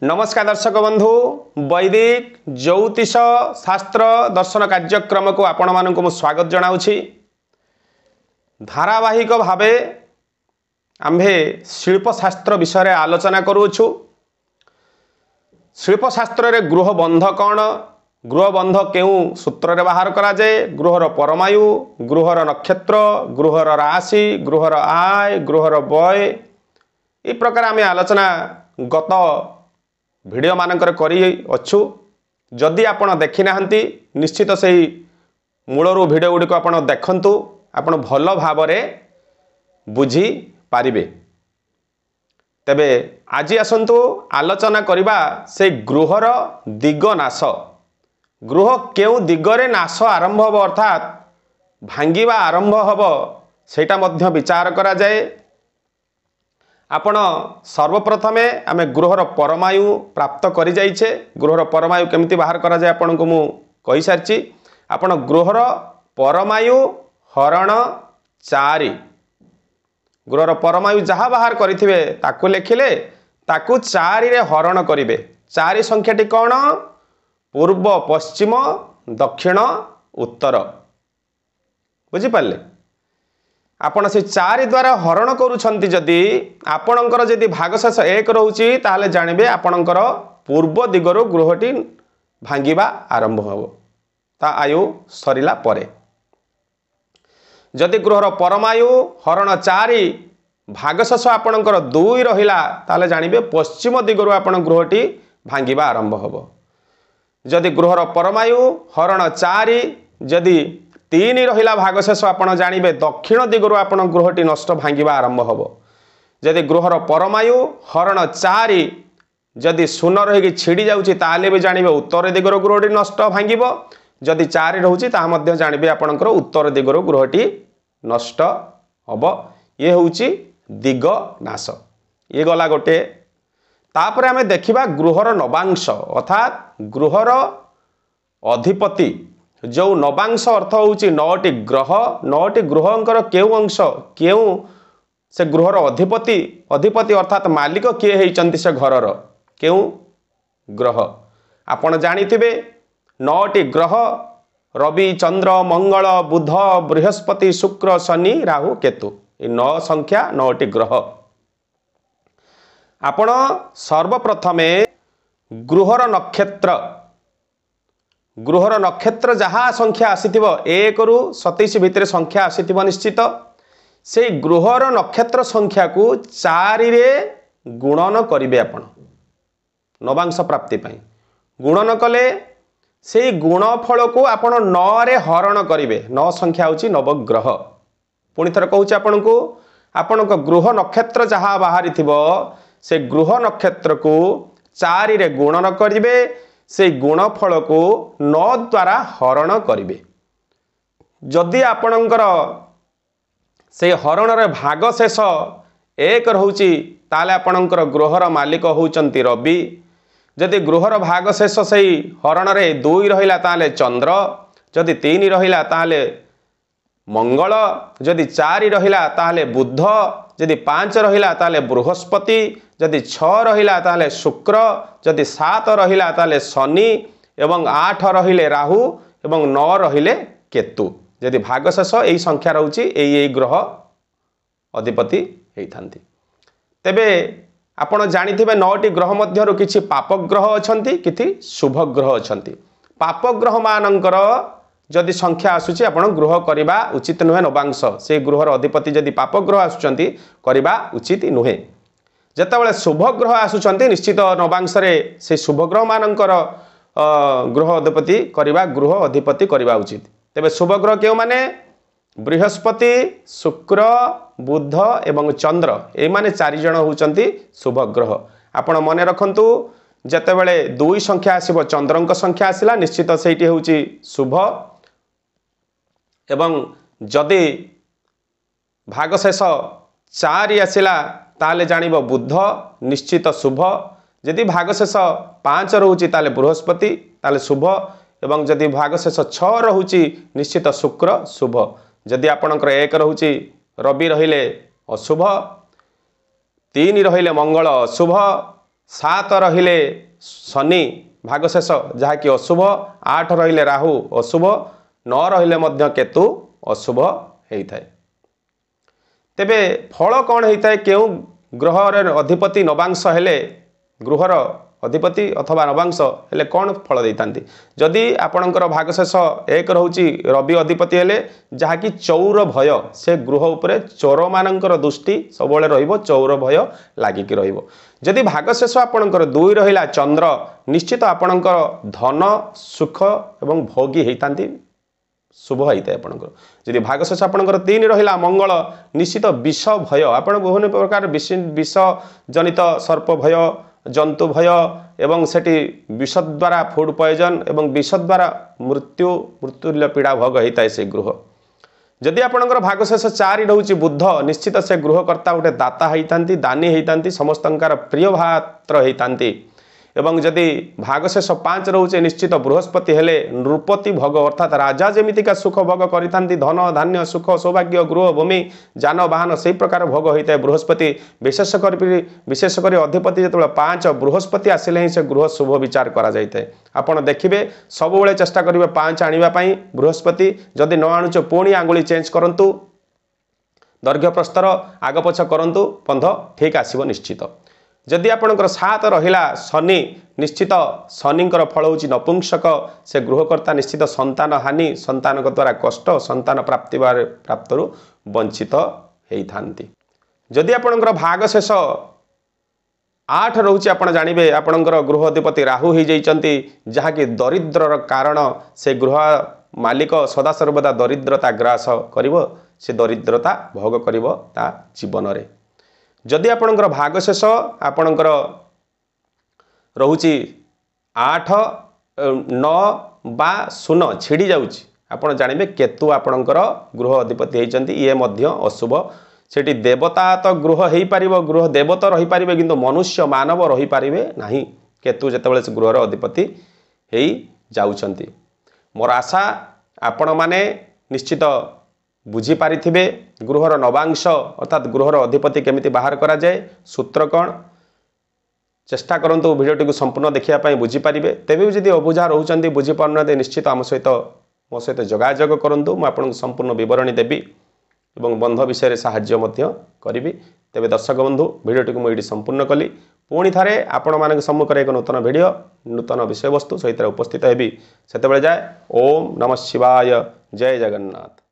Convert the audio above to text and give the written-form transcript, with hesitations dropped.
नमस्कार दर्शक बंधु वैदिक ज्योतिष शास्त्र दर्शन कार्यक्रम को आपण मानक मु स्वागत जनाउछि। धारावाहिक भावे आम्भे शिल्पशास्त्र विषय आलोचना करूछु। शिल्पशास्त्र रे गृह बंध कौन, गृह बंध केउ सूत्र रे बाहर करा जाए, गृहर परमायु, गृहर नक्षत्र, गृहर राशि, गृहर आय, गृहर व्यय, ई प्रकार आम आलोचना गत वीडियो मानकर करी अच्छु। जदि आपण देखि नाहंती निश्चित से मूलरू वीडियो गुडी को आपण देखंतु, आपण भल भाव रे बुझी पारिबे। तेबे आज आसंतु आलोचना करिबा से गृहर दिग नाश। गृह केउ दिगरे नाश आरंभ हब अर्थात भांगिबा आरंभ हब सेटा मध्य विचार करा जाए। आपण सर्वप्रथमे आमे गृहर परमायु प्राप्त करि जाइछे। गृहर परमायु केमिति बाहर करा जाए आपण को मु कहि सारछि। आपण गृहर परमायु हरण 4, गृहर परमायु जहाँ बाहर करिथिबे ताकु लेखिले ताकु 4 रे हरण करिवे। 4 संख्याटी कौन? पूर्व, पश्चिम, दक्षिण, उत्तर। बुझी पाले? आपण से 4 द्वारा हरण करूछंती। जदि आपणकर जदि भागशेष 1 रहउची ताहले जानिबे आपणकर पूर्व दिगरो गृहटी भांगिबा आरंभ हबो ता आयु सरिला परे। जदि गृहर परमायु हरण 4 भागशेष आपणकर 2 रहिला ताहले जानिबे पश्चिम दिगरो आपण गृहटी भांगिबा आरंभ हबो। जदि गृहर परमायु हरण 4 जदि 3 रहिला भागशेष आपण जानिबे दक्षिण दिगरो आपण गृहटी नष्ट भांगिबा आरंभ हबो। जदि गृहर परमायु हरण 4 जदि 0 रहिकी छिड़ी जाउची ताले भी जानिबे उत्तर दिगरो गृहटी नष्ट भांगिबो। जदि 4 रहउची ता मध्ये जानिबे आपणकर उत्तर दिगरो गृहटी नष्ट हबो। ये होउची दिग नाश। ये गला गोटे। तापर आमे देखिबा गृहर नवांश अर्थात गृहर अधिपति। जो नवांश अर्थ होउची 9टी ग्रह। 9टी ग्रहंकर केउ अंश केउ से गृहर अधिपति। अधिपति अर्थात मालिक किए हेइचंती से घरर केउ ग्रह। आपण जानिथिबे 9टी ग्रह रवि, चंद्र, मंगल, बुध, बृहस्पति, शुक्र, शनि, राहु, केतु। ये 9 संख्या 9टी ग्रह। आपण सर्वप्रथमे गृहर नक्षत्र, गृहर नक्षत्र जहाँ संख्या आसीथिबो 1 रु 27 भितर संख्या आसीथिबो निश्चित। से गृहर नक्षत्र संख्या को 4 रे गुणन करिवे। आपण नवांश प्राप्ति पई गुणन कले से गुणफल को आपण 9 रे हरण करिवे। 9 संख्या होची नवग्रह। पुणी थर कहूची आपण को आपण को गृह नक्षत्र जहाँ बाहरी थिबो से गृह नक्षत्र को 4 रे गुणन करिवे। से गुणफल को 9 द्वारा हरण करिवे। जदि आपणकर से हरण रे भाग शेष 1 रहउची ताले आपणकर गृहर मालिक होउचंती रवि। जदि गृहर भाग शेष सेई हरण रे 2 रहिला ताले चंद्र। जदि 3 रहिला ताले मंगल। जदि 4 रहिला ताले बुध। जदि 5 रहिला ताले बृहस्पति। जदि 6 रहिला ताले शुक्र। जदि 7 रहिला ताले शनि एवं 8 रहिले राहु एवं 9 रहिले केतु। जदि भागशेष एई संख्या रहउची एई ग्रह अधिपति हेइथांती। तेबे आपण जानिथिबे 9टी ग्रह मध्यरु किछि पाप ग्रह अछंती, किछि शुभ ग्रह अछंती। पाप ग्रह मानकर जदि संख्या आसुची आपण गृह करिबा उचित नुहे। नवांश से गृहर अधिपति जदि पाप ग्रह आसुचंती करिबा उचित नुहे। जेतेबेले शुभ ग्रह आसुचंती निश्चित नवांश रे से शुभ ग्रह मानकर गृह अधिपति करिबा गृह अधिपति करिबा उचित। तेबे शुभ ग्रह केउ माने बृहस्पति, शुक्र, बुध एवं चंद्र। ए माने 4 जण होउचंती शुभ ग्रह। आपण मने रखंतु जेतेबेले 2 संख्या आसीबो चंद्रंक संख्या आसिला निश्चित सेठी होउची शुभ। एवं जदि भागशेष 4 आसिला ताले जानिबो बुध निश्चित शुभ। जदि भागशेष 5 रहउची ताले बृहस्पति ताले शुभ। एवं जदि भागशेष 6 रहउची निश्चित शुक्र शुभ। जदि आपणकर 1 रहउची रवि रहिले अशुभ। 3 रहिले मंगल अशुभ। 7 रहिले शनि भागशेष जहाँकि अशुभ, 8 रहिले राहु अशुभ, 9 रहिले मध्य केतु अशुभ होता है। तेबे फल कौन होता है? क्यों ग्रहर अधिपति नवांश हेले गृहर अधिपति अथवा नवांश हेले कौन फल देता? जदि आपणकर भागशेष 1 रोचे रवि अधिपति हेले जहाँकि चौर भय से गृह उपरे चोर मानकर दृष्टि सब रहिबो, चौर भय लागिक रहिबो। जदि भागशेष आपणकर 2 रहिला चंद्र निश्चित आपणकर धन सुख एवं भोगी होता शुभ होता है। आपणकर जदि भागशेष आपणकर 3 रहिला मंगल निश्चित विष भय आपण विभिन्न प्रकार विष जनित सर्प भय जंतु भय एवं सेठी विष द्वारा फूड पॉइजन एवं विष द्वारा मृत्यु पीड़ा भोग होता है से गृह। जदि आपणकर भागशेष 4 रोचे बुध निश्चित से गृहकर्ता गोटे दाता होता दानी होता समस्तंकार प्रिय भात्र होता। एवं जदि भागशेष 5 रोचे निश्चित बृहस्पति हेले नृपति भोग अर्थात राजा जमीतिका सुख भोग करिथांती धन धान्य सुख सौभाग्य गृह भूमि जान वाहन से प्रकार भोग होता है बृहस्पति। विशेषकर अधिपति जो 5 बृहस्पति आसिले ही से गृह शुभ विचार करा जाइए। आपण देखिए सब बेले चेष्टा करेंगे 5 आने बृहस्पति जदि न आणुच पुणी आंगुली चेंज करंतु दैर्घ्य प्रस्तर आग पछ करंतु पंध ठीक आसीबो निश्चित। जदि आपणकर 7 रहिला शनि निश्चित शनिंकर फल होची नपुंसक से गृहकर्ता निश्चित संतान हानि संतान द्वारा कष्ट संतान प्राप्तरु वंचित होइथांती। जदि आपणकर भागशेष 8 रोचे आपण जानिबे आपणकर गृह अधिपति राहु हो जाइचंती जहाँकि दरिद्रर कारण से गृह मालिक सदा सर्वदा दरिद्रता ग्रास करिवो से दरिद्रता भोग करिवो ता जीवन रे। जदि आपणकर भागशेष आपणकर रोचे 8 9 बा 0 छिड़ी जाउची आपण जानिबे केतु आपणकर गृह अधिपति होइचंती ये मध्य अशुभ। सेठी देवता तो गृह हो पारिबो गृह देवता रही पारिबे किंतु मनुष्य मानव रही पारिबे नाही केतु जेतेबेले गृहर अधिपति हेई जाउचंती। मोर आशा आपण माने निश्चित बुझी पारिथिबे गृहर नवांश अर्थात गृहर अधिपति केमिति बाहर करा जाए सूत्र कौन चेष्टा करंतु भिडियोटी को संपूर्ण देखिया पाई बुझी पारिबे। तेबे जदि अबुझा रहउचंती बुझी पारनाते निश्चित आम सहित मो सहित जोगाजोग करंतु मु आपन संपूर्ण विवरणी देबी एवं बंध विषय साहाय्य मध्य करिबी। तेबे दर्शक बंधु भिडियोटी को मु एठी संपूर्ण कली पुणी थारे आपण मानक सम्मुखरे एक नूतन भिडियो नूतन विषय वस्तु सहित उपस्थित हेबी। सेतेबेले जाए ओम नमः शिवाय जय जगन्नाथ।